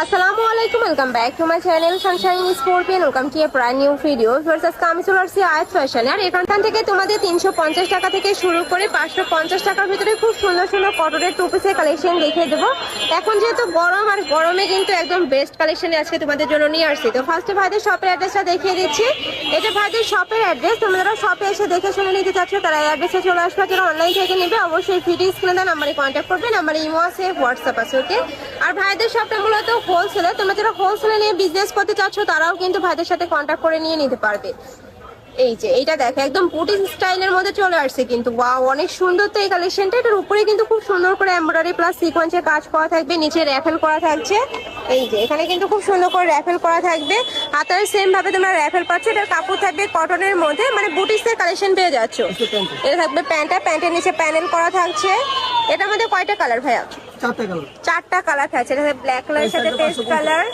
আসসালামু আলাইকুম, welcome back to my channel Sunshine scorpion. Welcome to A brand new video. First আজকে আমি চলে আসছি আয়াত ফ্যাশনে। আর এখান থেকে তোমাদের 350 টাকা থেকে শুরু করে 550 টাকার ভিতরে খুব সুন্দর সুন্দর কটনের টু পিসের কালেকশন দেখিয়ে দেবো। এখন যেহেতু গরম, আর গরমে কিন্তু একদম বেস্ট কালেকশনে আজকে তোমাদের জন্য নিয়ে আসছি। তো ফার্স্টে ভাইদের শপের অ্যাড্রেসটা দেখিয়ে দিচ্ছি। এটা ভাইদের শপের অ্যাড্রেস। তোমরা যারা শপে এসে দেখে শুনে নিতে চাচ্ছ তারা এই অ্যাড্রেসে চলে আসবে। যারা অনলাইন থেকে নেবে অবশ্যই ভিডিও স্ক্রিনে দেওয়া নাম্বারে কন্ট্যাক্ট করবে। নাম্বারে ইমো আছে, হোয়াটসঅ্যাপ আছে, ওকে। আর ভাইদের শপটা মূলত হোলসেলে। তোমরা যারা হোলসেলে নিয়ে বিজনেস করতে চাচ্ছ তারাও কিন্তু ভাইদের সাথে কন্ট্যাক্ট করে নিয়ে নিতে পারবে। এই যে এইটা দেখো, একদম বুটিক স্টাইলের মধ্যে চলে আসছে কিন্তু। ওয়াও, অনেক সুন্দর তো এই কালেকশনটা। এটার উপরে কিন্তু খুব সুন্দর করে এমব্রয়ডারি প্লাস সিকোয়েন্সের কাজ করা থাকবে, নিচে র্যাফেল করা থাকছে। এই যে এখানে কিন্তু খুব সুন্দর করে র্যাফেল করা থাকবে। হাতার সেম ভাবে তোমরা র্যাফেল পাচ্ছ। এটার কাপড় থাকবে কটনের মধ্যে, মানে বুটিক্সের কালেকশন পেয়ে যাচ্ছ। এটা থাকবে প্যান্টের নিচে প্যানেল করা থাকছে। এটার মধ্যে কয়টা কালার ভাইয়া? চারটা কালার থাকছে। এটা ব্ল্যাক কালারের সাথে পেস্ট কালার।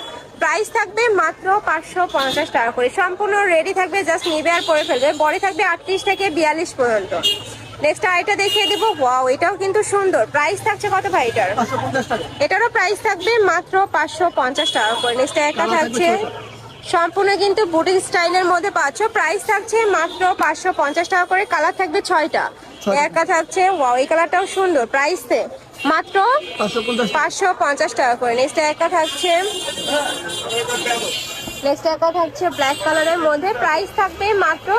প্রাইস থাকবে মাত্র 550 টাকা করে। সম্পূর্ণ রেডি থাকবে, জাস্ট নিবে আর পরে ফেলবে। বডি থাকবে 38 থেকে 42 পর্যন্ত। নেক্সট আইটা দেখিয়ে দেবো। ওয়াও, এটাও কিন্তু সুন্দর। প্রাইস থাকছে কত ভাই এটার? 550 টাকা। এটারও প্রাইস থাকবে মাত্র 550 টাকা করে। নেক্সট একটা থাকছে সম্পূর্ণ কিন্তু বুটিক স্টাইলের মধ্যে পাচ্ছ। প্রাইস থাকছে মাত্র 550 টাকা করে। কালার থাকবে 6টা। একটা থাকছে, ওয়াও, এই কালারটাও সুন্দর। প্রাইস মাত্র 550 টাকা করে। নেক্সট একটা থাকছে ব্ল্যাক কালারের মধ্যে। প্রাইস থাকবে মাত্র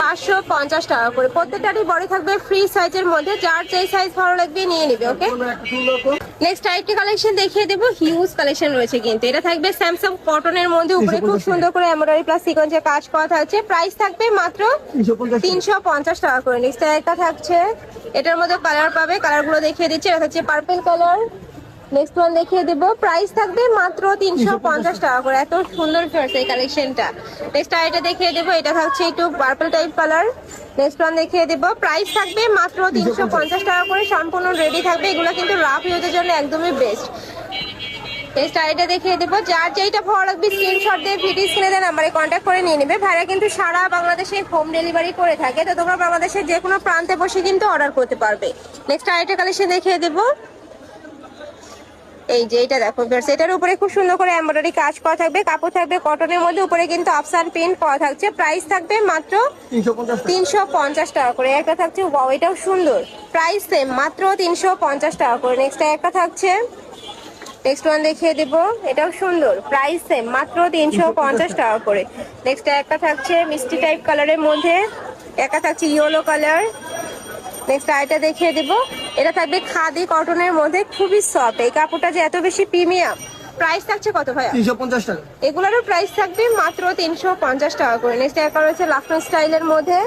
550 টাকা করে। প্রত্যেকটারই বডি থাকবে ফ্রি সাইজের মধ্যে, যার যেই সাইজ ভালো লাগবে নিয়ে নিবে, ওকে। নেক্সট আরেকটি কালেকশন দেখিয়ে দেবো। হিউজ কালেকশন রয়েছে কিন্তু। এটা থাকবে স্যামসাং কটনের মধ্যে, উপরে খুব সুন্দর করে এমব্রয়ডারি প্লাস সিকোয়েন্সের কাজ করা থাকছে। প্রাইস থাকবে মাত্র 350 টাকা করে। নেক্সট একটা থাকছে, এটার মধ্যে কালার পাবে, কালারগুলো দেখিয়ে দিচ্ছি। এটা হচ্ছে পার্পল কালার। নেক্সট ওয়ান দেখিয়ে দেবো। প্রাইস থাকবে মাত্র 350 টাকা করে। এত সুন্দর ফেয়ার্স এই কালেকশনটা। নেক্সট আইটা দেখিয়ে দেবো। এটা থাকছে একটু purple type colour. Next one দেখিয়ে দেবো। প্রাইস থাকবে মাত্র 350 টাকা করে। সম্পূর্ণ রেডি থাকবে। এগুলো কিন্তু রাফ ইউজের জন্য একদমই বেস্ট। নেক্সট আইটা দেখিয়ে দেবো। যার যেইটা ভালো লাগবে স্ক্রিনশট দিয়ে ভিডিও স্ক্রিনে দেওয়া নাম্বারে কন্ট্যাক্ট করে নিয়ে নেবে। ভাইরা কিন্তু সারা বাংলাদেশে হোম ডেলিভারি করে থাকে। তো তোমরা বাংলাদেশের যে কোনো প্রান্তে বসে কিন্তু অর্ডার করতে পারবে। নেক্সট আইটা কালেকশন দেখিয়ে দেবো। এই যে এটা দেখো, এটার উপরে খুব সুন্দর করে এমব্রয়ডারি কাজ করা থাকবে। কাপড় থাকবে কটনের মধ্যে, উপরে কিন্তু আফসান প্রিন্ট করা থাকছে। প্রাইস থাকবে মাত্র 350 টাকা করে। একটা থাকছে, ওয়াও, এটাও সুন্দর। প্রাইস সেম, মাত্র 350 টাকা করে। নেক্সট একটা থাকছে, নেক্সট ওয়ান দেখিয়ে দেবো। এটাও সুন্দর। প্রাইস সেম, মাত্র 350 টাকা করে। নেক্সট একটা থাকছে মিষ্টি টাইপ কালারের মধ্যে। একটা থাকছে ইয়েলো কালার। নেক্সট আইটা দেখিয়ে দেবো। এটা থাকবে খাদি কটনের মধ্যে, খুবই সফট। এই কাপড়টা যে এত বেশি প্রিমিয়াম। প্রাইস থাকছে কত ভাইয়া? 350 টাকা। এগুলোরও প্রাইস থাকবে মাত্র 350 টাকা করে। নেক্সট একটা রয়েছে লাফটন স্টাইলের মধ্যে।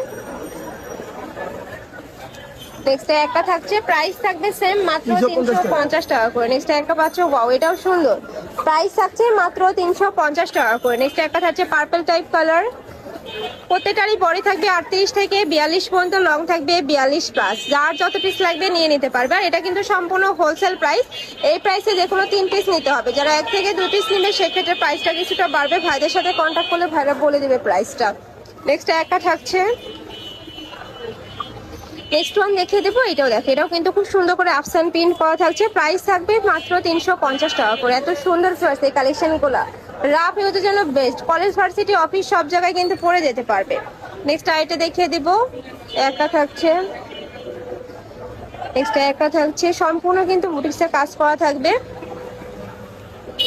নেক্সট একটা থাকছে, প্রাইস থাকবে সেম, মাত্র 350 টাকা করে। নেক্সট একটা পাচ্ছ, ওয়াও, এটাও সুন্দর। প্রাইস থাকছে মাত্র 350 টাকা করে। নেক্সট একটা থাকছে পার্পল টাইপ কালার। প্রত্যেকটারই বডি থাকবে 38 থেকে 42 পর্যন্ত, লং থাকবে 42 প্লাস। যার যত পিস লাগবে নিয়ে নিতে পারবে। আর এটা কিন্তু সম্পূর্ণ হোলসেল প্রাইস। এই প্রাইসে যে কোনো 3 পিস নিতে হবে। যারা 1 থেকে 2 পিস নেবে সেক্ষেত্রে প্রাইসটা কিছুটা বাড়বে। ভাইদের সাথে কন্ট্যাক্ট করলে ভাইরা বলে দেবে প্রাইসটা। নেক্সট একটা থাকছে, নেক্সট ওয়ান দেখিয়ে দেবো। এটাও দেখো, এটাও কিন্তু খুব সুন্দর করে আফসান প্রিন্ট করা থাকছে। প্রাইস থাকবে মাত্র 350 টাকা করে। এত সুন্দর ফ্রেশ এই কালেকশনগুলো, রাফ ইউজের জন্য বেস্ট। কলেজ, ভার্সিটি, অফিস সব জায়গায় কিন্তু পরে যেতে পারবে। নেক্সট আইটা দেখিয়ে দিব। একটা থাকছে, নেক্সট একটা থাকছে সম্পূর্ণ কিন্তু বুটিক্সের কাজ করা থাকবে।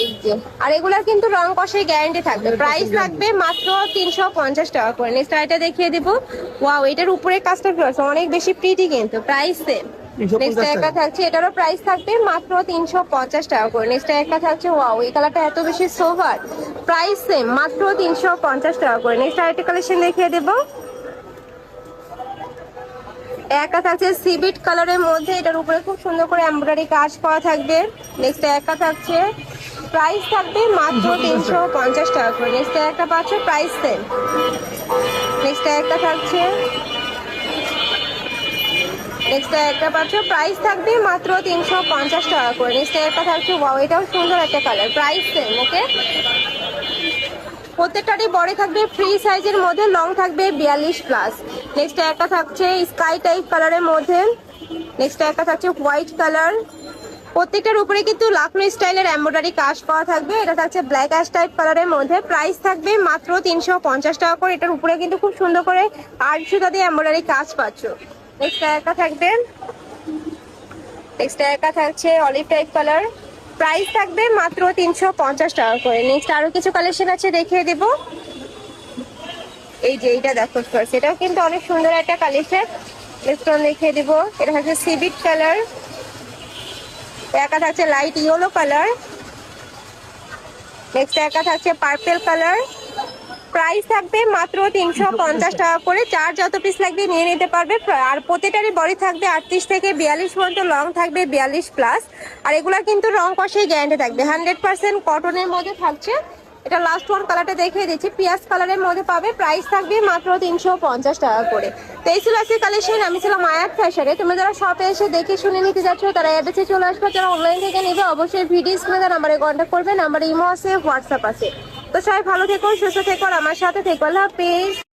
এই যে, আর এগুলা কিন্তু রং কষে গ্যারান্টি থাকবে। প্রাইস থাকবে মাত্র 350 টাকা করে। নেক্সট আইটা দেখিয়ে দিব। ওয়াও, এটার উপরে কাজটা অনেক বেশি প্রিটি কিন্তু। Price same. নেক্সট একটা থাকছে, এটারও প্রাইস থাকবে মাত্র 350 টাকা করে। নেক্সট একটা থাকছে, ওয়াও, এই কালারটা এত বেশি সোভার। প্রাইস সেম, মাত্র 350 টাকা করে। নেক্সট আরেকটা কালেকশন দেখিয়ে দেবো। একটা থাকছে সিবিট কালারের মধ্যে। এটার উপরে খুব সুন্দর করে এমব্রয়ডারি কাজ করা থাকবে। নেক্সট একটা থাকছে, প্রাইস থাকবে মাত্র 350 টাকা করে। নেক্সট একটা পাচ্ছ, প্রাইস সেম। নেক্সট একটা থাকছে, নেক্সট একটা পাচ্ছ, প্রাইস থাকবে মাত্র 350 টাকা করে। নেক্সট একটা থাকছে, ওয়াও, এটাও সুন্দর একটা কালার। প্রাইস সেম, ওকে। প্রত্যেকটারই বডি থাকবে ফ্রি সাইজের মধ্যে, লং থাকবে 42 প্লাস। নেক্সট একটা থাকছে স্কাই টাইপ কালারের মধ্যে। নেক্সট একটা থাকছে হোয়াইট কালার। প্রত্যেকটার উপরে কিন্তু লাখনো স্টাইলের এমব্রয়ডারি কাজ করা থাকবে। এটা থাকছে ব্ল্যাক অ্যাশ টাইপ কালারের মধ্যে, প্রাইস থাকবে মাত্র 350 টাকা করে। এটার উপরে কিন্তু খুব সুন্দর করে আর্ট সুতা দিয়ে এমব্রয়ডারি কাজ পাচ্ছ। নেক্সট একা থাকবে, নেক্সট একা থাকছে অলিভ টাইপ কালার, প্রাইস থাকবে মাত্র 350 টাকা করে। নেক্সট আরো কিছু কালেকশন আছে দেখিয়ে দেব। এই যে এইটা দেখো ফার্স্ট, এটাও কিন্তু অনেক সুন্দর একটা কালেকশন। নেক্সট দেখিয়ে দিব, এটা হচ্ছে সিভিট কালার, একা থাকছে লাইট ইয়েলো কালার, নেক্সট একা থাকছে পার্পল কালার, প্রাইস থাকবে মাত্র 350 টাকা করে। যার যত পিস লাগবে নিয়ে নিতে পারবে। আর প্রতিটারই বডি থাকবে 38 থেকে 42 পর্যন্ত, লং থাকবে 42 প্লাস। আর এগুলা কিন্তু রং কষেই গ্যারান্টি থাকবে, 100% কটনের মধ্যে থাকছে। এটা লাস্ট ওয়ান কালারটা দেখিয়ে দিচ্ছি, পিয়াজ কালারের মধ্যে পাবে, প্রাইস থাকবে মাত্র 350 টাকা করে। তো এই ছিল আজকে কালেকশন। আমি ছিলাম আয়াত ফ্যাশনে। তোমরা যারা শপে এসে দেখে শুনে নিতে যাচ্ছ তারা অ্যাড্রেসে চলে আসবে, যারা অনলাইন থেকে নেবে অবশ্যই ভিডিও স্ক্রিনে দেওয়া নাম্বারে কন্ট্যাক্ট করবে। নাম্বারে ইমো আছে, হোয়াটসঅ্যাপ আছে। তো সবাই ভালো থেকো, সুস্থ থেকো, আর আমার সাথে থেকো। আল্লাহ হাফেজ।